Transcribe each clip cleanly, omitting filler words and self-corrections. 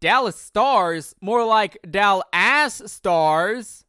Dallas Stars? More like Dallas Stars.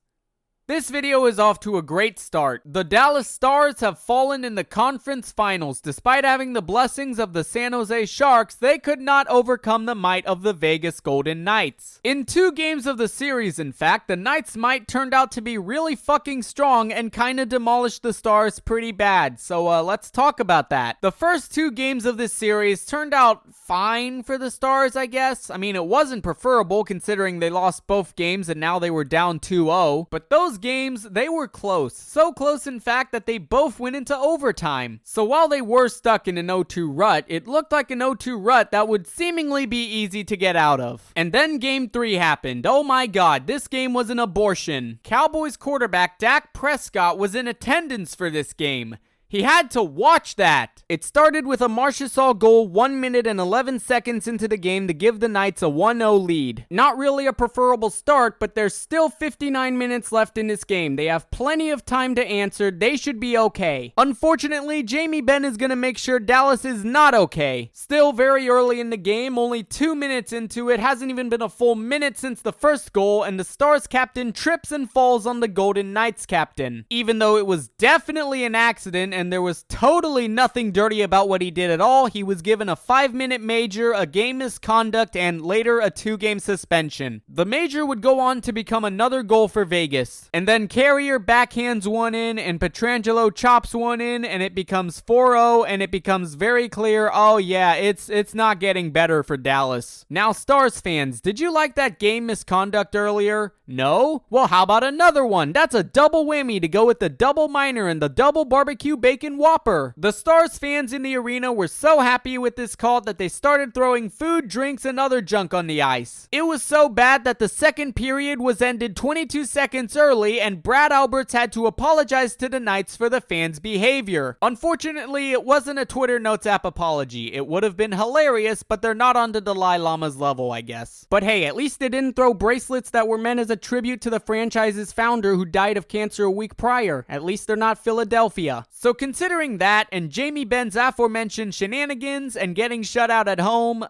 This video is off to a great start. The Dallas Stars have fallen in the conference finals. Despite having the blessings of the San Jose Sharks, they could not overcome the might of the Vegas Golden Knights. In 2 games of the series, in fact, the Knights' might turned out to be really fucking strong and kinda demolished the Stars pretty bad. So let's talk about that. The first 2 games of this series turned out fine for the Stars, I guess. I mean, it wasn't preferable considering they lost both games and now they were down 2-0. But those games, they were close. So close, in fact, that they both went into overtime. So while they were stuck in an 0-2 rut, it looked like an 0-2 rut that would seemingly be easy to get out of. And then Game 3 happened. Oh my god, this game was an abortion. Cowboys quarterback Dak Prescott was in attendance for this game. He had to watch that. It started with a Marchessault goal 1 minute and 11 seconds into the game to give the Knights a 1-0 lead. Not really a preferable start, but there's still 59 minutes left in this game. They have plenty of time to answer. They should be okay. Unfortunately, Jamie Benn is going to make sure Dallas is not okay. Still very early in the game, only 2 minutes into it. Hasn't even been a full minute since the first goal, and the Stars captain trips and falls on the Golden Knights captain. Even though it was definitely an accident, and there was totally nothing dirty about what he did at all. He was given a 5-minute major, a game misconduct, and later a 2-game suspension. The major would go on to become another goal for Vegas. And then Carrier backhands one in, and Pietrangelo chops one in, and it becomes 4-0, and it becomes very clear, oh yeah, it's not getting better for Dallas. Now, Stars fans, did you like that game misconduct earlier? No? Well, how about another one? That's a double whammy to go with the double minor and the double barbecue bacon whopper. The Stars fans in the arena were so happy with this call that they started throwing food, drinks, and other junk on the ice. It was so bad that the second period was ended 22 seconds early, and Brad Alberts had to apologize to the Knights for the fans' behavior. Unfortunately, it wasn't a Twitter Notes app apology. It would have been hilarious, but they're not on the Dalai Lama's level, I guess. But hey, at least they didn't throw bracelets that were meant as a tribute to the franchise's founder who died of cancer a week prior. At least they're not Philadelphia. So considering that and Jamie Benn's aforementioned shenanigans and getting shut out at home,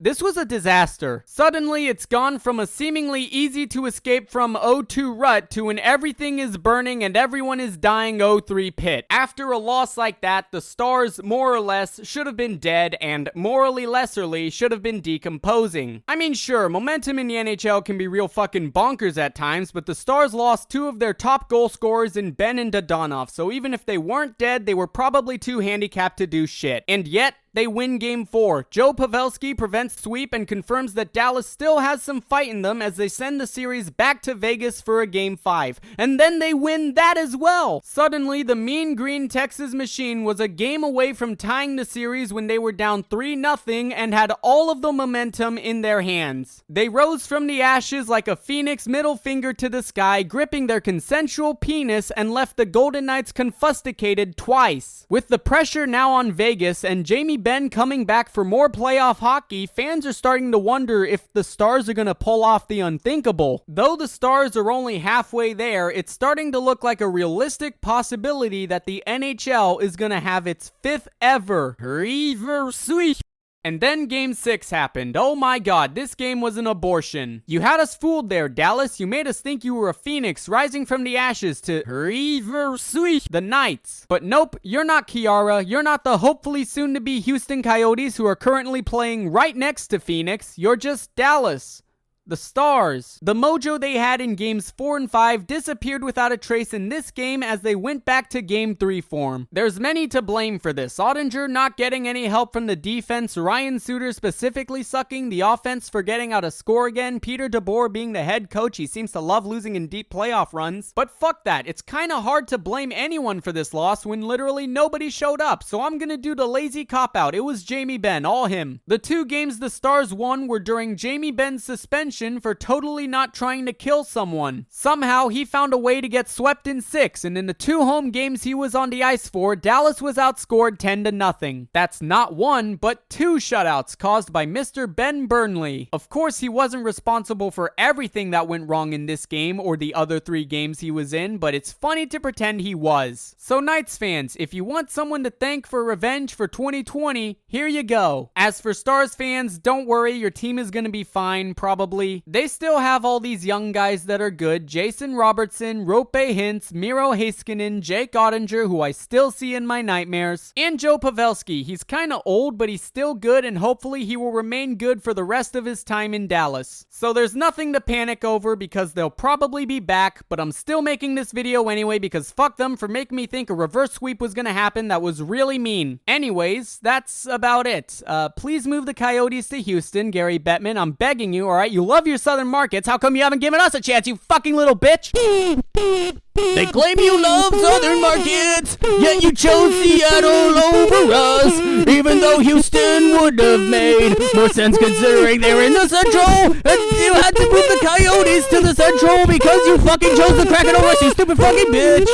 this was a disaster. Suddenly, it's gone from a seemingly easy to escape from 0-2 rut to an everything is burning and everyone is dying 0-3 pit. After a loss like that, the Stars more or less should have been dead and morally lesserly should have been decomposing. I mean, sure, momentum in the NHL can be real fucking bonkers at times, but the Stars lost 2 of their top goal scorers in Benn and Dadonov, so even if they weren't dead, they were probably too handicapped to do shit. And yet, they win Game 4. Joe Pavelski prevents sweep and confirms that Dallas still has some fight in them as they send the series back to Vegas for a Game 5. And then they win that as well. Suddenly, the Mean Green Texas Machine was a game away from tying the series when they were down 3-0 and had all of the momentum in their hands. They rose from the ashes like a phoenix, middle finger to the sky, gripping their consensual penis, and left the Golden Knights confusticated twice. With the pressure now on Vegas and Jamie Benn coming back for more playoff hockey, fans are starting to wonder if the Stars are going to pull off the unthinkable. Though the Stars are only halfway there, it's starting to look like a realistic possibility that the NHL is going to have its 5th ever River Sweep. And then Game 6 happened. Oh my god, this game was an abortion. You had us fooled there, Dallas. You made us think you were a phoenix rising from the ashes to reverse the Knights. But nope, you're not Kiara. You're not the hopefully soon-to-be Houston Coyotes who are currently playing right next to Phoenix. You're just Dallas. The Stars. The mojo they had in games 4 and 5 disappeared without a trace in this game as they went back to game 3 form. There's many to blame for this. Oettinger not getting any help from the defense, Ryan Suter specifically sucking, the offense forgetting how to score again, Peter DeBoer being the head coach, he seems to love losing in deep playoff runs. But fuck that, it's kinda hard to blame anyone for this loss when literally nobody showed up, so I'm gonna do the lazy cop-out. It was Jamie Benn, all him. The 2 games the Stars won were during Jamie Benn's suspension reputation for totally not trying to kill someone. Somehow, he found a way to get swept in 6, and in the 2 home games he was on the ice for, Dallas was outscored 10-0. That's not 1, but 2 shutouts caused by Mr. Ben Burnley. Of course, he wasn't responsible for everything that went wrong in this game or the other 3 games he was in, but it's funny to pretend he was. So Knights fans, if you want someone to thank for revenge for 2020, here you go. As for Stars fans, don't worry, your team is gonna be fine, probably. They still have all these young guys that are good: Jason Robertson, Rope Hintz, Miro Heiskanen, Jake Oettinger, who I still see in my nightmares, and Joe Pavelski. He's kinda old, but he's still good, and hopefully he will remain good for the rest of his time in Dallas. So there's nothing to panic over because they'll probably be back, but I'm still making this video anyway because fuck them for making me think a reverse sweep was gonna happen. That was really mean. Anyways, that's about it. Please move the Coyotes to Houston, Gary Bettman. I'm begging you, alright? You love your southern markets. How come you haven't given us a chance, you fucking little bitch? They claim you love southern markets, yet you chose Seattle over us, even though Houston would have made more sense considering they were in the Central, and you had to move the Coyotes to the Central because you fucking chose the Kraken over us, you stupid fucking bitch.